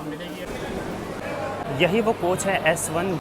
यही वो कोच है S1।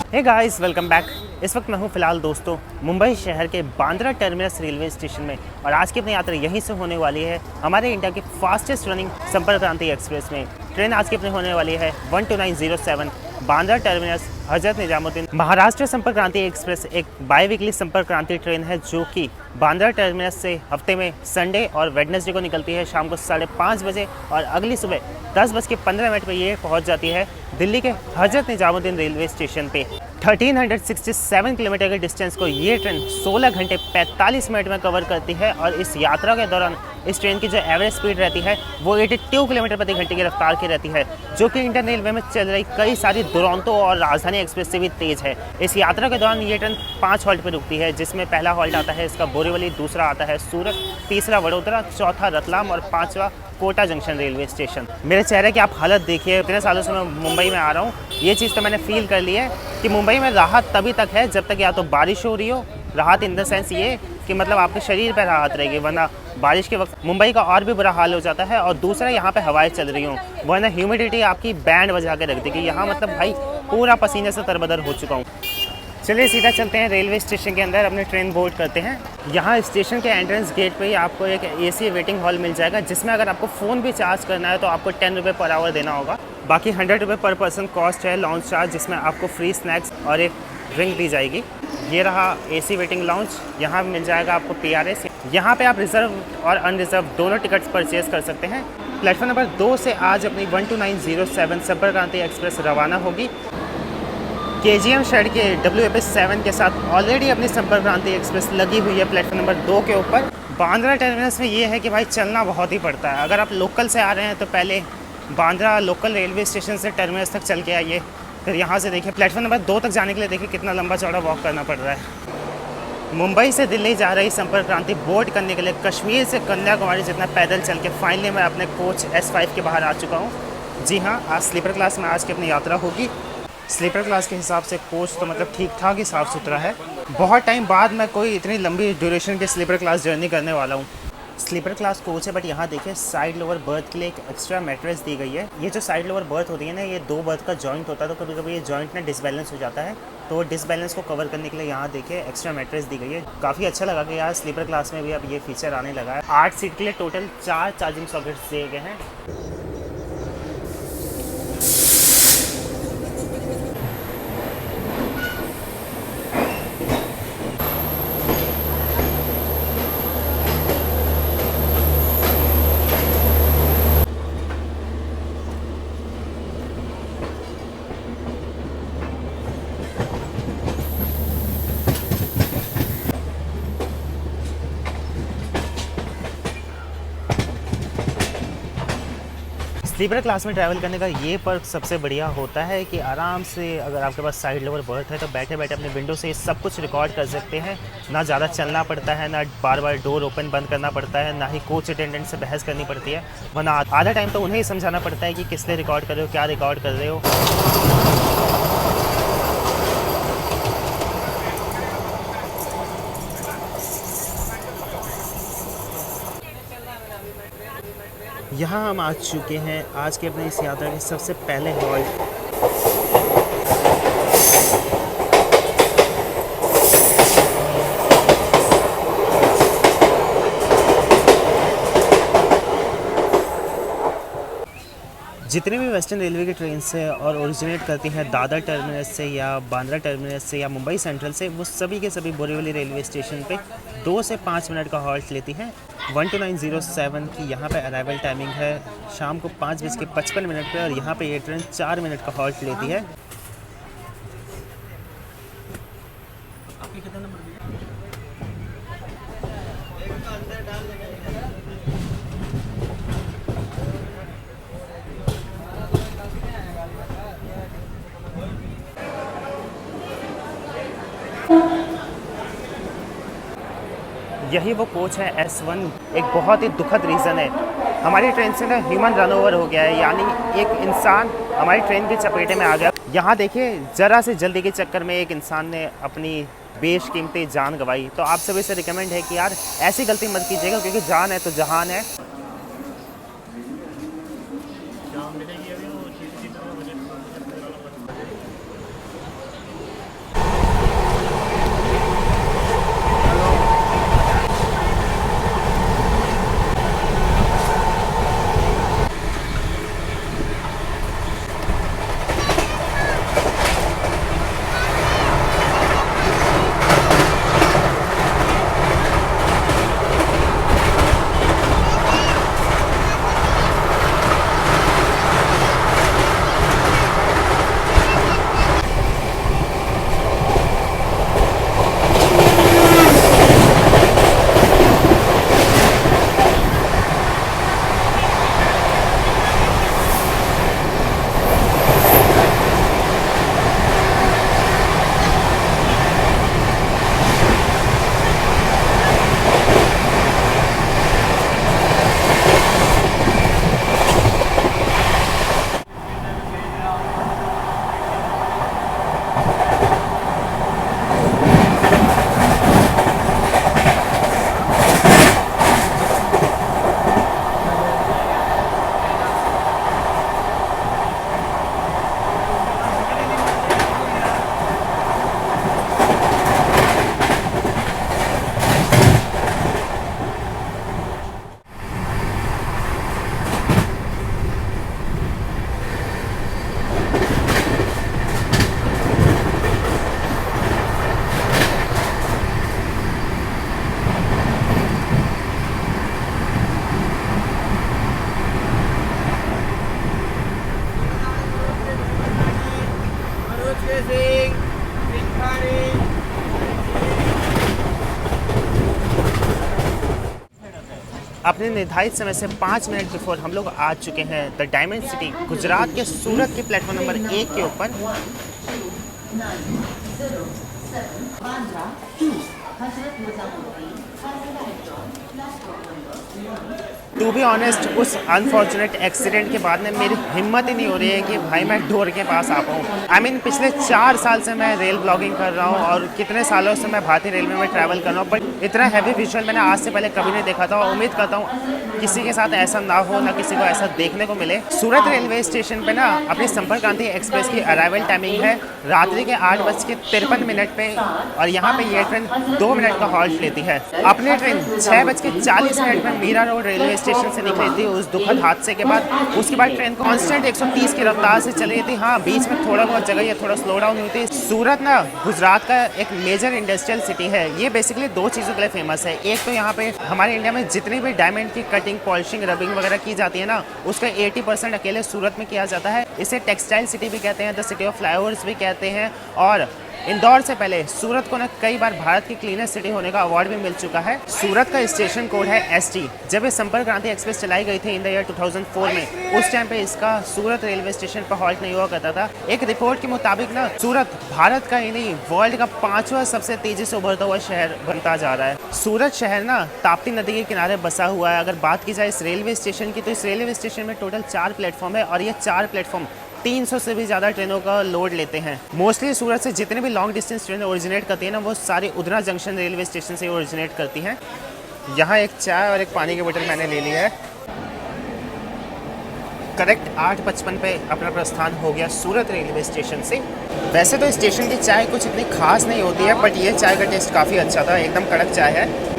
Hey guys, welcome back. इस वक्त मैं हूँ फ़िलहाल दोस्तों मुंबई शहर के बांद्रा टर्मिनस रेलवे स्टेशन में, और आज की अपनी यात्रा यहीं से होने वाली है हमारे इंडिया की फास्टेस्ट रनिंग संपर्क क्रांति एक्सप्रेस में। ट्रेन आज की अपनी होने वाली है 12907 बांद्रा टर्मिनस हजरत निजामुद्दीन। महाराष्ट्र संपर्क क्रांति एक्सप्रेस एक बाई वीकली संपर्क क्रांति ट्रेन है जो कि बांद्रा टर्मिनस से हफ्ते में संडे और वेडनेसडे को निकलती है शाम को 5:30 बजे, और अगली सुबह 10:15 पर ये पहुंच जाती है दिल्ली के हजरत निजामुद्दीन रेलवे स्टेशन पे। 1367 किलोमीटर के डिस्टेंस को ये ट्रेन 16 घंटे 45 मिनट में कवर करती है, और इस यात्रा के दौरान इस ट्रेन की जो एवरेज स्पीड रहती है वो 82 किलोमीटर प्रति घंटे की रफ्तार की रहती है, जो कि इंडियन रेलवे में चल रही कई सारी दुरंतो और राजधानी एक्सप्रेस से भी तेज़ है। इस यात्रा के दौरान ये ट्रेन 5 हॉल्ट पर रुकती है, जिसमें पहला हॉल्ट आता है इसका बोरीवली, दूसरा आता है सूरत, तीसरा वडोदरा, चौथा रतलाम और 5वां कोटा जंक्शन रेलवे स्टेशन। मेरे चेहरे की आप हालत देखिए, इतने सालों से मैं मुंबई में आ रहा हूँ, ये चीज़ तो मैंने फील कर ली है कि मुंबई में राहत तभी तक है जब तक या तो बारिश हो रही हो, राहत इन द सेंस ये कि मतलब आपके शरीर पर राहत रहेगी, वरना बारिश के वक्त मुंबई का और भी बुरा हाल हो जाता है। और दूसरा, यहाँ पे हवाएं चल रही हों, वरना ह्यूमिडिटी आपकी बैंड बजा के रख देगी। यहाँ मतलब भाई पूरा पसीने से तरबदर हो चुका हूँ। चलिए सीधा चलते हैं रेलवे स्टेशन के अंदर, अपने ट्रेन बोर्ड करते हैं। यहाँ स्टेशन के एंट्रेंस गेट पे ही आपको एक AC वेटिंग हॉल मिल जाएगा, जिसमें अगर आपको फ़ोन भी चार्ज करना है तो आपको 10 रुपये पर आवर देना होगा। बाकी 100 रुपये पर पर्सन कॉस्ट है लॉन्च चार्ज, जिसमें आपको फ्री स्नैक्स और एक ड्रिंक दी जाएगी। ये रहा AC वेटिंग लाउंज, यहाँ मिल जाएगा आपको PRS। यहाँ पे आप रिजर्व और अनरिजर्व दोनों टिकट्स परचेज़ कर सकते हैं। प्लेटफॉर्म नंबर 2 से आज अपनी 12907 संपर्क क्रांति एक्सप्रेस रवाना होगी। KGM शेड के WFS7 के साथ ऑलरेडी अपनी संपर्क क्रांति एक्सप्रेस लगी हुई है प्लेटफॉर्म नंबर 2 के ऊपर। बांद्रा टर्मिनस में ये है कि भाई चलना बहुत ही पड़ता है। अगर आप लोकल से आ रहे हैं तो पहले बांद्रा लोकल रेलवे स्टेशन से टर्मिनस तक चल के आइए, फिर यहाँ से देखिए प्लेटफॉर्म नंबर 2 तक जाने के लिए देखिए कितना लंबा चौड़ा वॉक करना पड़ रहा है। मुंबई से दिल्ली जा रही संपर्क क्रांति बोर्ड करने के लिए कश्मीर से कन्याकुमारी जितना पैदल चल के फाइनली मैं अपने कोच S5 के बाहर आ चुका हूँ। जी हाँ, आज स्लीपर क्लास में आज की अपनी यात्रा होगी। स्लीपर क्लास के हिसाब से कोच तो मतलब ठीक ठाक ही साफ़ सुथरा है। बहुत टाइम बाद मैं कोई इतनी लंबी ड्यूरेशन की स्लीपर क्लास जर्नी करने वाला हूँ। स्लीपर क्लास कोच है, बट यहाँ देखिए साइड लोअर बर्थ के लिए एक एक्स्ट्रा मैट्रेस दी गई है। ये जो साइड लोअर बर्थ होती है ना, ये 2 बर्थ का जॉइंट होता है, तो कभी कभी ये जॉइंट ना डिसबैलेंस हो जाता है, तो डिसबैलेंस को कवर करने के लिए यहाँ देखिए एक्स्ट्रा मैट्रेस दी गई है। काफ़ी अच्छा लगा कि यार स्लीपर क्लास में भी अब ये फीचर आने लगा है। 8 सीट के लिए टोटल 4 चार्जिंग सॉकेट्स दिए गए हैं। स्लीपर क्लास में ट्रैवल करने का ये पर्क सबसे बढ़िया होता है कि आराम से अगर आपके पास साइड लोअर बर्थ है तो बैठे बैठे अपने विंडो से सब कुछ रिकॉर्ड कर सकते हैं। ना ज़्यादा चलना पड़ता है, ना बार बार डोर ओपन बंद करना पड़ता है, ना ही कोच अटेंडेंट से बहस करनी पड़ती है, वरना आधा टाइम तो उन्हें ही समझाना पड़ता है कि किस लिए रिकॉर्ड कर रहे हो, क्या रिकॉर्ड कर रहे हो। यहाँ हम आ चुके हैं आज के अपने इस यात्रा के सबसे पहले हॉल्ट। जितने भी वेस्टर्न रेलवे की ट्रेन से और ओरिजिनेट करती हैं दादर टर्मिनस से या बांद्रा टर्मिनस से या मुंबई सेंट्रल से, वो सभी के सभी बोरीवली रेलवे स्टेशन पे 2 से 5 मिनट का हॉल्ट लेती हैं। 12907 की यहाँ पे अराइवल टाइमिंग है शाम को 5:55 पे, और यहाँ पे ये ट्रेन 4 मिनट का हॉल्ट लेती है। आपकी कितना नंबर यही वो कोच है S1। एक बहुत ही दुखद रीज़न है, हमारी ट्रेन से ना ह्यूमन रन ओवर हो गया है, यानी एक इंसान हमारी ट्रेन के चपेटे में आ गया। यहाँ देखिए, ज़रा से जल्दी के चक्कर में एक इंसान ने अपनी बेशकीमती जान गंवाई। तो आप सभी से रिकमेंड है कि यार ऐसी गलती मत कीजिएगा, क्योंकि जान है तो जहान है। अपने निर्धारित समय से 5 मिनट बिफोर हम लोग आ चुके हैं द डायमंड सिटी, गुजरात के सूरत के प्लेटफॉर्म नंबर 1 के ऊपर। टू बी ऑनेस्ट, उस अनफॉर्चुनेट एक्सीडेंट के बाद में मेरी हिम्मत ही नहीं हो रही है कि भाई मैं डोर के पास आ पाऊँ। आई मीन पिछले 4 साल से मैं रेल ब्लॉगिंग कर रहा हूँ और कितने सालों से मैं भारतीय रेलवे में ट्रैवल कर रहा हूँ, बट इतना हैवी विजुअल मैंने आज से पहले कभी नहीं देखा था। और उम्मीद करता हूँ किसी के साथ ऐसा ना हो, ना किसी को ऐसा देखने को मिले। सूरत रेलवे स्टेशन पर ना अपनी संपर्क क्रांति एक्सप्रेस की अराइवल टाइमिंग है रात्रि के 8:53 पे, और यहाँ पे ये ट्रेन 2 मिनट का हॉल्ट लेती है। अपनी ट्रेन 6:40 में मीरा रोड रेलवे स्टेशन से निकली थी उस दुखद हादसे के बाद। उसके बाद ट्रेन कांस्टेंट 130 की रफ्तार से चल रही थी। हाँ, बीच में थोड़ा बहुत जगह ये थोड़ा स्लो डाउन हुई थी। सूरत ना गुजरात का एक मेजर इंडस्ट्रियल सिटी है। ये बेसिकली 2 चीज़ों के लिए फेमस है। एक तो यहाँ पे हमारे इंडिया में जितनी भी डायमंड की कटिंग, पॉलिशिंग, रबिंग वगैरह की जाती है ना, उसका 80% अकेले सूरत में किया जाता है। इसे टेक्सटाइल सिटी भी कहते हैं, द सिटी ऑफ फ्लाईओवर्स भी कहते हैं। और इंदौर से पहले सूरत को ना कई बार भारत की क्लीनेस्ट सिटी होने का अवार्ड भी मिल चुका है। सूरत का स्टेशन कोड है ST। जब ये संपर्क क्रांति एक्सप्रेस चलाई गई थी इन द ईयर 2004 में, उस टाइम पे इसका सूरत रेलवे स्टेशन पर हॉल्ट नहीं हुआ करता था। एक रिपोर्ट के मुताबिक ना सूरत भारत का ही नहीं, वर्ल्ड का 5वां सबसे तेजी से उभरता हुआ शहर बनता जा रहा है। सूरत शहर ना ताप्ती नदी के किनारे बसा हुआ है। अगर बात की जाए इस रेलवे स्टेशन की, तो इस रेलवे स्टेशन में टोटल 4 प्लेटफॉर्म है, और ये 4 प्लेटफॉर्म 300 से भी ज़्यादा ट्रेनों का लोड लेते हैं। मोस्टली सूरत से जितने भी लॉन्ग डिस्टेंस ट्रेनें ओरिजिनेट करती हैं ना, वो सारी उधना जंक्शन रेलवे स्टेशन से ओरिजिनेट करती हैं। यहाँ एक चाय और एक पानी की बोतल मैंने ले ली है। करेक्ट 8:55 पे अपना प्रस्थान हो गया सूरत रेलवे स्टेशन से। वैसे तो स्टेशन की चाय कुछ इतनी खास नहीं होती है, बट ये चाय का टेस्ट काफ़ी अच्छा था। एकदम कड़क चाय है।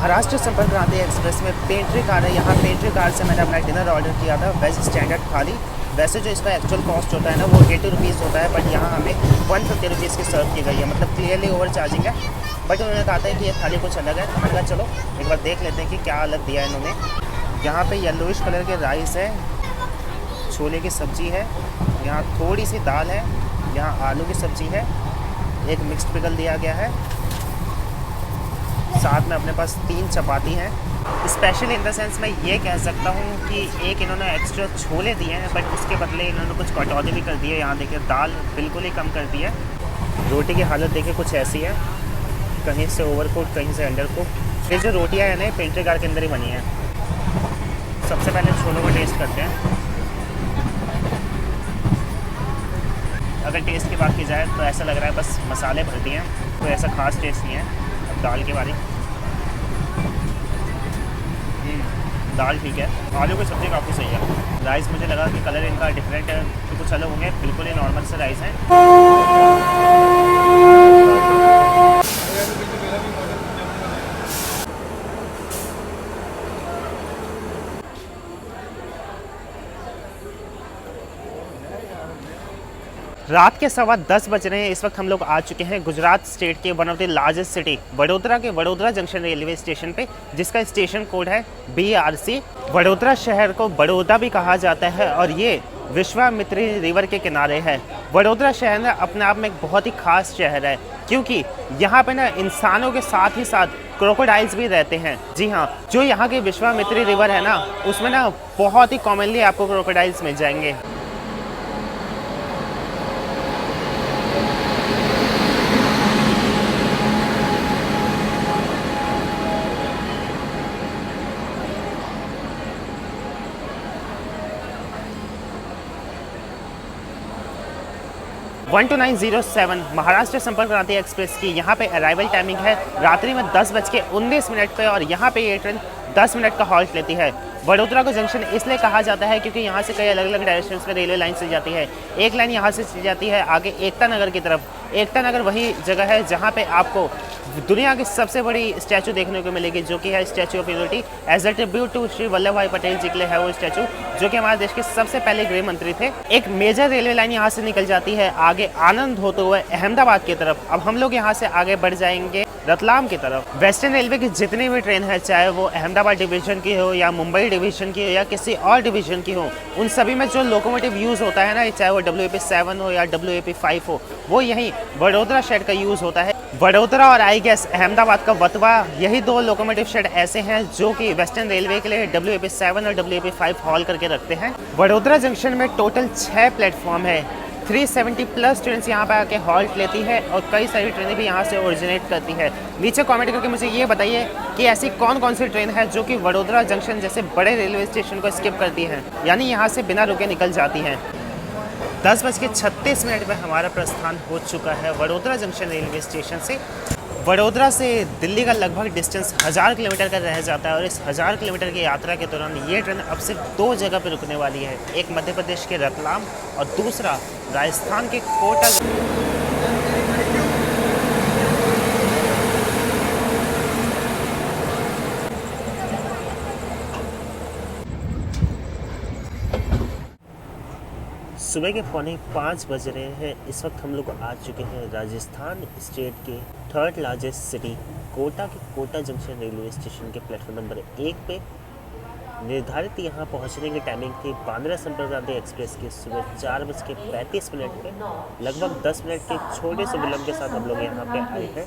महाराष्ट्र संपर्क क्रांति एक्सप्रेस में पेंट्री कार है। यहाँ पेंट्री कार से मैंने अपना डिनर ऑर्डर किया था, वेज स्टैंडर्ड थाली। वैसे जो इसका एक्चुअल कॉस्ट होता है ना वो 80 रुपीज़ होता है, बट यहाँ हमें 150 रुपीज़ की सर्व की गई है, मतलब क्लियरली ओवर चार्जिंग है। बट उन्होंने कहा था कि ये थाली कुछ अलग है, तो मैंने कहा चलो एक बार देख लेते हैं कि क्या अलग दिया है इन्होंने। यहाँ पे येलोइश कलर के राइस है, छोले की सब्ज़ी है, यहाँ थोड़ी सी दाल है, यहाँ आलू की सब्ज़ी है, एक मिक्स्ड पिकल दिया गया है, साथ में अपने पास 3 चपाती हैं। स्पेशल इन द सेंस मैं ये कह सकता हूँ कि एक इन्होंने एक्स्ट्रा छोले दिए हैं, बट उसके बदले इन्होंने कुछ कटौती भी कर दी है। यहाँ देखिए दाल बिल्कुल ही कम कर दी है। रोटी की हालत देखिए कुछ ऐसी है, कहीं से ओवरकुक कहीं से अंडरकुक। ये जो रोटियाँ हैं ना पेंट्री कार के अंदर ही बनी हैं। सबसे पहले छोलों को टेस्ट करते हैं। अगर टेस्ट की बात की जाए तो ऐसा लग रहा है बस मसाले भर दिए हैं, कोई ऐसा खास टेस्ट नहीं है। अब दाल की बारी। दाल ठीक है, आलू की सब्ज़ी काफ़ी सही है। राइस मुझे लगा कि कलर इनका डिफरेंट है, तो कुछ अलग होंगे, बिल्कुल ही नॉर्मल से राइस हैं। रात के 10:15 बज रहे हैं। इस वक्त हम लोग आ चुके हैं गुजरात स्टेट के one of the largest city Vadodara के वडोदरा जंक्शन रेलवे स्टेशन पे, जिसका स्टेशन कोड है BRC। वडोदरा शहर को बड़ौदा भी कहा जाता है और ये विश्वामित्री रिवर के किनारे है। वडोदरा शहर ना अपने आप में एक बहुत ही खास शहर है, क्योंकि यहाँ पे ना इंसानों के साथ ही साथ क्रोकोडाइल्स भी रहते हैं। जी हाँ, जो यहाँ की विश्वामित्री रिवर है ना उसमें ना बहुत ही कॉमनली आपको क्रोकोडाइल्स मिल जाएंगे। वन 2907 महाराष्ट्र संपर्क क्रांति एक्सप्रेस की यहाँ पे अराइवल टाइमिंग है रात्रि में 10:19 पे, और यहाँ पे ये ट्रेन 10 मिनट का हॉल्ट लेती है। वडोदरा को जंक्शन इसलिए कहा जाता है क्योंकि यहाँ से कई अलग अलग डायरेक्शंस में रेलवे लाइन चल जाती है। एक लाइन यहाँ से चल जाती है आगे एकता नगर की तरफ। एकता नगर वही जगह है जहाँ पे आपको दुनिया की सबसे बड़ी स्टैचू देखने को मिलेगी, जो कि है statue of unity. As a tribute to Shri Vallabhbhai Patel जी के लिए है वो स्टैचू, जो कि हमारे देश के सबसे पहले गृह मंत्री थे। एक मेजर रेलवे लाइन यहाँ से निकल जाती है आगे आनंद होते हुए अहमदाबाद की तरफ। अब हम लोग यहाँ से आगे बढ़ जाएंगे रतलाम की तरफ। वेस्टर्न रेलवे की जितनी भी ट्रेन है, चाहे वो अहमदाबाद डिवीजन की हो या मुंबई डिवीजन की हो या किसी और डिवीजन की हो, उन सभी में जो लोकोमोटिव यूज़ होता है ना, चाहे वो WAP7 हो या WAP5 हो, वो यहीं वडोदरा शेड का यूज़ होता है। वडोदरा और आई गेस अहमदाबाद का वतवा, यही 2 लोकोमोटिव शेड ऐसे हैं जो कि वेस्टर्न रेलवे के लिए WAP7 और WAP5 हॉल करके रखते हैं। वडोदरा जंक्शन में टोटल 6 प्लेटफॉर्म है। 370 प्लस ट्रेन यहाँ पे आके हॉल्ट लेती है और कई सारी ट्रेनें भी यहाँ से ओरिजिनेट करती है। नीचे कमेंट करके मुझे ये बताइए कि ऐसी कौन कौन सी ट्रेन है जो कि वडोदरा जंक्शन जैसे बड़े रेलवे स्टेशन को स्किप करती है, यानी यहाँ से बिना रुके निकल जाती हैं। 10:36 पे हमारा प्रस्थान हो चुका है वडोदरा जंक्शन रेलवे स्टेशन से। वडोदरा से दिल्ली का लगभग डिस्टेंस 1000 किलोमीटर का रह जाता है, और इस 1000 किलोमीटर की यात्रा के दौरान ये ट्रेन अब सिर्फ 2 जगह पर रुकने वाली है, एक मध्य प्रदेश के रतलाम और दूसरा राजस्थान के कोटा। सुबह के 4:45 बज रहे हैं। इस वक्त हम लोग आ चुके हैं राजस्थान स्टेट के 3rd लार्जेस्ट सिटी कोटा के कोटा जंक्शन रेलवे स्टेशन के प्लेटफॉर्म नंबर 1 पे। निर्धारित यहाँ पहुँचने की टाइमिंग थी बांद्रा संपर्क क्रांति एक्सप्रेस की सुबह 4:35 पे। लगभग 10 मिनट के छोटे से विलम्ब के साथ हम लोग यहाँ पे आए हैं।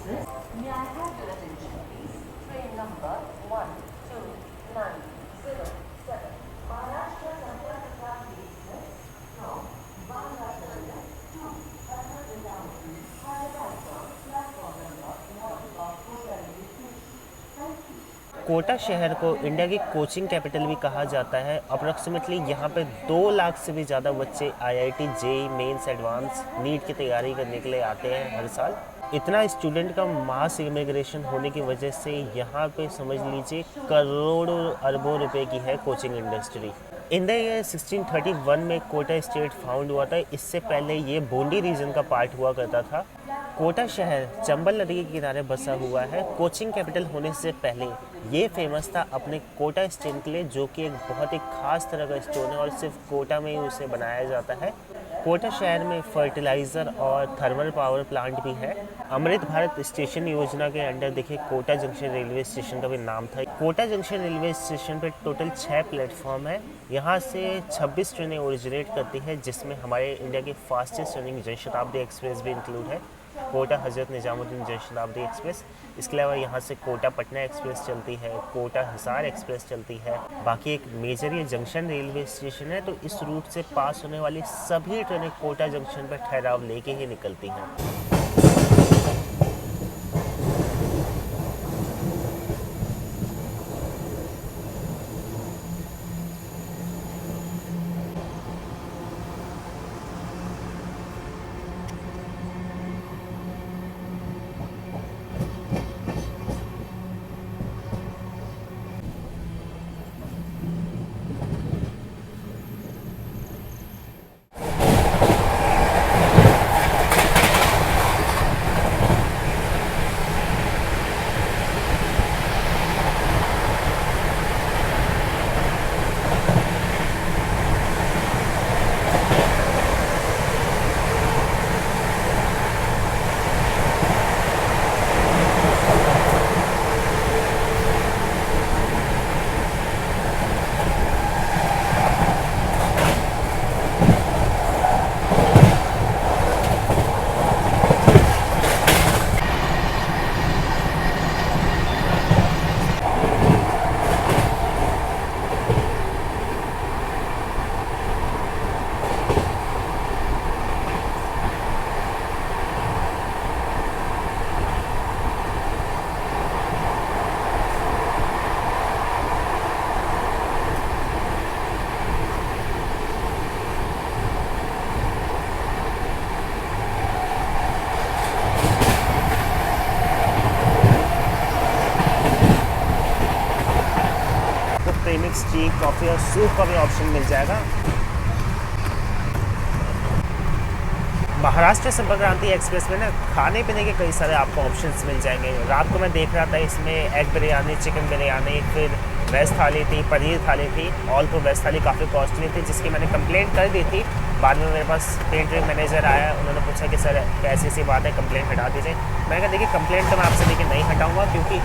कोटा शहर को इंडिया की कोचिंग कैपिटल भी कहा जाता है। अप्रॉक्सीमेटली यहाँ पे 2 लाख से भी ज़्यादा बच्चे IIT JEE mains advance NEET की तैयारी करने के लिए आते हैं हर साल। इतना स्टूडेंट का मास इमिग्रेशन होने की वजह से यहाँ पे समझ लीजिए करोड़ों अरबों रुपए की है coaching industry. In the year 1631 में कोटा स्टेट फाउंड हुआ था। इससे पहले ये बूंदी रीजन का पार्ट हुआ करता था। कोटा शहर चंबल नदी के किनारे बसा हुआ है। कोचिंग कैपिटल होने से पहले ये फेमस था अपने कोटा स्टोन के लिए, जो कि एक बहुत ही खास तरह का स्टोन है और सिर्फ कोटा में ही उसे बनाया जाता है। कोटा शहर में फर्टिलाइज़र और थर्मल पावर प्लांट भी है। अमृत भारत स्टेशन योजना के अंडर देखिए कोटा जंक्शन रेलवे स्टेशन का भी नाम था। कोटा जंक्शन रेलवे स्टेशन पे टोटल 6 प्लेटफॉर्म है। यहाँ से 26 ट्रेनें ओरिजिनेट करती है, जिसमें हमारे इंडिया की fastest running Jan Shatabdi express भी इंक्लूड है, कोटा हज़रत निजामुद्दीन जन शताब्दी एक्सप्रेस। इसके अलावा यहाँ से कोटा पटना एक्सप्रेस चलती है, कोटा हिसार एक्सप्रेस चलती है। बाकी एक मेजर ये जंक्शन रेलवे स्टेशन है, तो इस रूट से पास होने वाली सभी ट्रेनें कोटा जंक्शन पर ठहराव लेके ही निकलती हैं। प्रीमिक्स टी, कॉफ़ी और सूप का भी ऑप्शन मिल जाएगा। महाराष्ट्र संपर्क क्रांति एक्सप्रेस में ना खाने पीने के कई सारे आपको ऑप्शंस मिल जाएंगे। रात को मैं देख रहा था इसमें एग बिरयानी, चिकन बिरयानी, फिर वेज थाली थी, पनीर थाली थी। ऑल तो वेज थाली काफ़ी कॉस्टली थी, जिसकी मैंने कंप्लेंट कर दी थी। बाद में मेरे पास पेंट्री मैनेजर आया, उन्होंने पूछा कि सर ऐसी सी बात है, कंप्लेंट हटा दीजिए। मैंने कहा देखिए कंप्लेंट तो मैं आपसे लेके नहीं हटाऊंगा, क्योंकि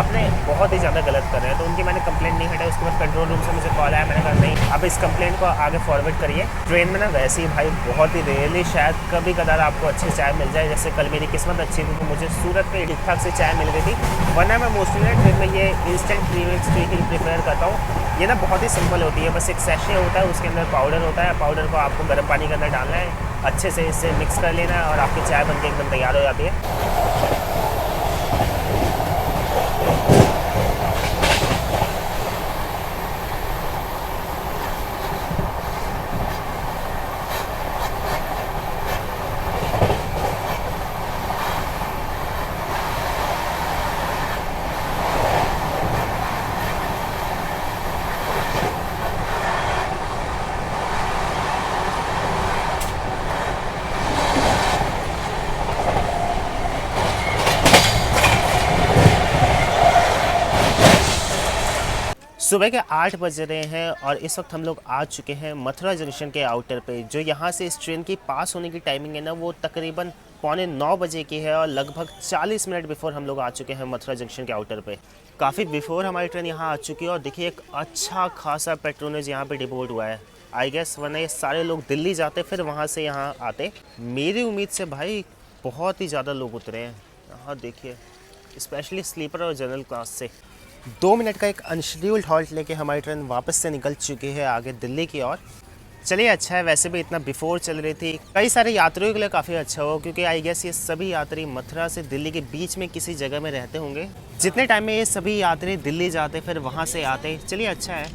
आपने बहुत ही ज़्यादा गलत कर रहे हैं। तो उनकी मैंने कंप्लेंट नहीं हटाई। उसके बाद कंट्रोल रूम से मुझे कॉल आया, मैंने कहा नहीं आप इस कंप्लेंट को आगे फॉरवर्ड करिए। ट्रेन में ना वैसे ही भाई बहुत ही रेयरली शायद कभी कदार आपको अच्छी चाय मिल जाए। जैसे कल मेरी किस्मत अच्छी थी तो मुझे सूरत में ठीक ठाक से चाय मिल गई थी, वरना मैं मोस्टली ना ट्रेन में ये इंस्टेंट प्रीमिक्स टी ही प्रेफर करता हूँ। ये ना बहुत ही सिंपल होती है, बस एक सैशे होता है, उसके अंदर पाउडर होता है। पाउडर को आपको गर्म पानी के अंदर डालना है, अच्छे से इससे मिक्स कर लेना है और आपकी चाय बनके एकदम तैयार हो जाती है। सुबह के 8 बज रहे हैं और इस वक्त हम लोग आ चुके हैं मथुरा जंक्शन के आउटर पे। जो यहाँ से इस ट्रेन की पास होने की टाइमिंग है ना, वो तकरीबन 8:45 बजे की है और लगभग 40 मिनट बिफोर हम लोग आ चुके हैं मथुरा जंक्शन के आउटर पे। काफ़ी बिफोर हमारी ट्रेन यहाँ आ चुकी है और देखिए एक अच्छा खासा पेट्रोनेज यहाँ पे डिपोट हुआ है। आई गेस वरना ये सारे लोग दिल्ली जाते फिर वहाँ से यहाँ आते। मेरी उम्मीद से भाई बहुत ही ज़्यादा लोग उतरे हैं यहाँ, देखिए स्पेशली स्लीपर और जनरल क्लास से। 2 मिनट का एक अनशेड्यूल्ड हॉल्ट लेके हमारी ट्रेन वापस से निकल चुकी है आगे दिल्ली की ओर। चलिए अच्छा है, वैसे भी इतना बिफोर चल रही थी, कई सारे यात्रियों के लिए काफ़ी अच्छा हो, क्योंकि आई गेस ये सभी यात्री मथुरा से दिल्ली के बीच में किसी जगह में रहते होंगे। जितने टाइम में ये सभी यात्री दिल्ली जाते फिर वहाँ से आते। चलिए अच्छा है,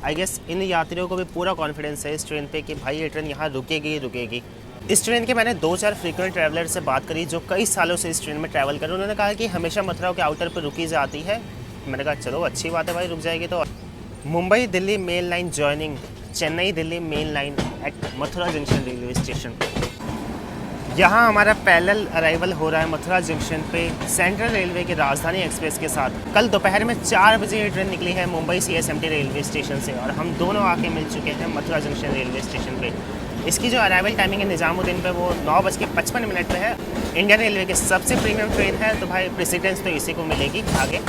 आई गेस इन यात्रियों को भी पूरा कॉन्फिडेंस है इस ट्रेन पे कि भाई ये ट्रेन यहाँ रुकेगी ही रुकेगी। इस ट्रेन के मैंने 2-4 फ्रीक्वेंट ट्रैवलर से बात करी जो कई सालों से इस ट्रेन में ट्रैवल कर रहे हैं। उन्होंने कहा कि हमेशा मथुरा के आउटर पर रुकी जाती है। मैंने कहा चलो अच्छी बात है भाई, रुक जाएगी तो। Mumbai Delhi mail line joining Chennai Delhi main line at Mathura junction railway station. यहाँ हमारा पैरेलल अराइवल हो रहा है मथुरा जंक्शन पे सेंट्रल रेलवे की राजधानी एक्सप्रेस के साथ। कल दोपहर में 4 बजे ये ट्रेन निकली है मुंबई CSMT रेलवे स्टेशन से और हम दोनों आके मिल चुके हैं मथुरा जंक्शन रेलवे स्टेशन पे। इसकी जो अराइवल टाइमिंग है निजामुद्दीन पे वो 9:55 पे है। इंडियन रेलवे की सबसे प्रीमियम ट्रेन है तो भाई प्रेसिडेंस तो इसी को मिलेगी आगे।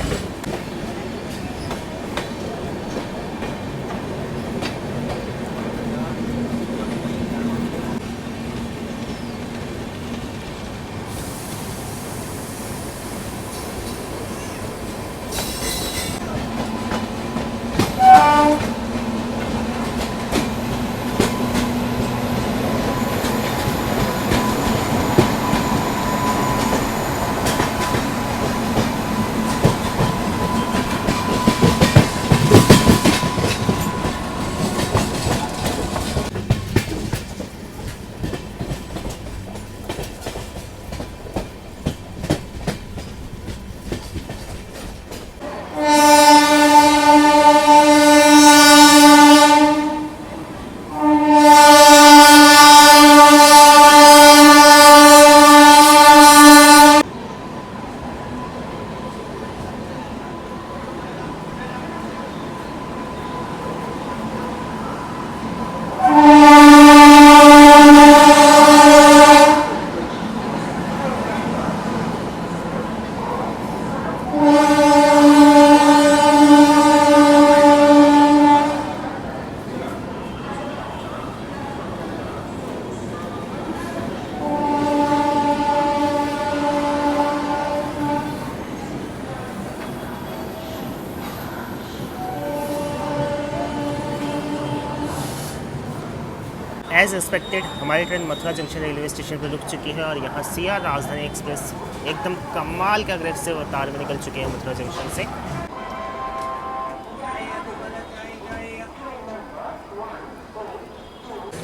एज एक्सपेक्टेड हमारी train Mathura junction railway station पर रुक चुकी है और यहाँ CR राजधानी एक्सप्रेस एकदम कमाल का अग्रेसिव रफ्तार में निकल चुके हैं मथुरा जंक्शन से।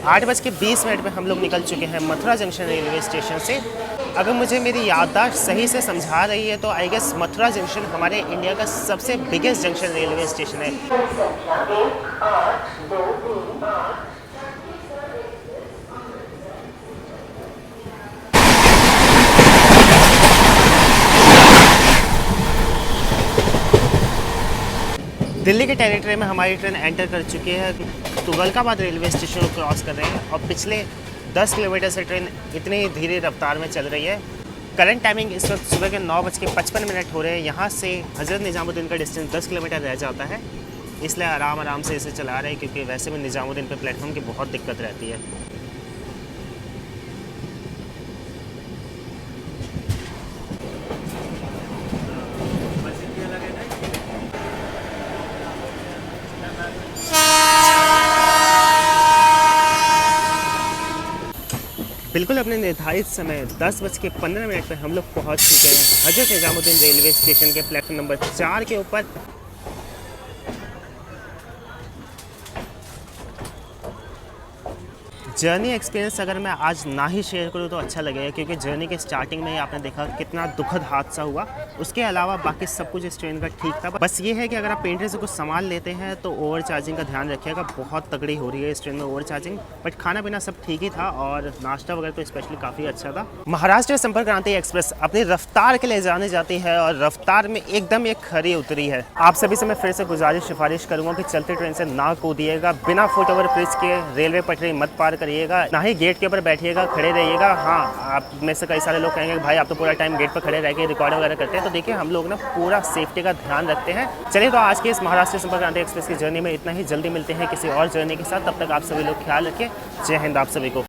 आठ बज के 20 मिनट में हम लोग निकल चुके हैं मथुरा जंक्शन रेलवे स्टेशन से। अगर मुझे मेरी याददाश्त सही से समझा रही है तो आई गेस मथुरा जंक्शन हमारे इंडिया का सबसे बिगेस्ट जंक्शन रेलवे स्टेशन है। दिल्ली के टेरिटरी में हमारी ट्रेन एंटर कर चुकी है। तुगलकाबाद रेलवे स्टेशन को क्रॉस कर रहे हैं और पिछले 10 किलोमीटर से ट्रेन इतनी धीरे रफ्तार में चल रही है। करंट टाइमिंग इस वक्त सुबह के 9:55 हो रहे हैं। यहाँ से हज़रत निजामुद्दीन का डिस्टेंस 10 किलोमीटर रह जाता है, इसलिए आराम से इसे चला रहे हैं क्योंकि वैसे भी निजामुद्दीन पे प्लेटफॉर्म की बहुत दिक्कत रहती है। बिल्कुल अपने निर्धारित समय 10:15 पर हम लोग पहुंच चुके हैं हज़रत निजामुद्दीन रेलवे स्टेशन के प्लेटफॉर्म नंबर 4 के ऊपर। जर्नी एक्सपीरियंस अगर मैं आज ना ही शेयर करूँ तो अच्छा लगेगा क्योंकि जर्नी के स्टार्टिंग में ही आपने देखा कितना दुखद हादसा हुआ। उसके अलावा बाकी सब कुछ इस ट्रेन का ठीक था। बस ये है कि अगर आप पेंटर से कुछ सामान लेते हैं तो ओवर चार्जिंग का ध्यान रखिएगा। बहुत तगड़ी हो रही है इस ट्रेन में ओवर चार्जिंग, बट खाना पीना सब ठीक ही था और नाश्ता वगैरह तो स्पेशली काफ़ी अच्छा था। महाराष्ट्र संपर्क क्रांति एक्सप्रेस अपनी रफ्तार के लिए जाने जाती है और रफ्तार में एकदम ये खरी उतरी है। आप सभी से मैं फिर से सिफारिश करूँगा कि चलते ट्रेन से ना कूदिएगा, बिना फुट ओवर ब्रिज के रेलवे पटरी मत पार करिएगा, ना ही गेट के ऊपर बैठिएगा, खड़े रहिएगा। हाँ, आप में से कई सारे लोग कहेंगे भाई आप तो पूरा टाइम गेट पर खड़े रह के रिकॉर्ड वगैरह करते हैं, तो देखिए हम लोग ना पूरा सेफ्टी का ध्यान रखते हैं। चलिए तो आज के इस महाराष्ट्र संपर्क क्रांति एक्सप्रेस की जर्नी में इतना ही। जल्दी मिलते हैं किसी और जर्नी के साथ, तब तक आप सभी लोग ख्याल रखें। जय हिंद आप सभी को।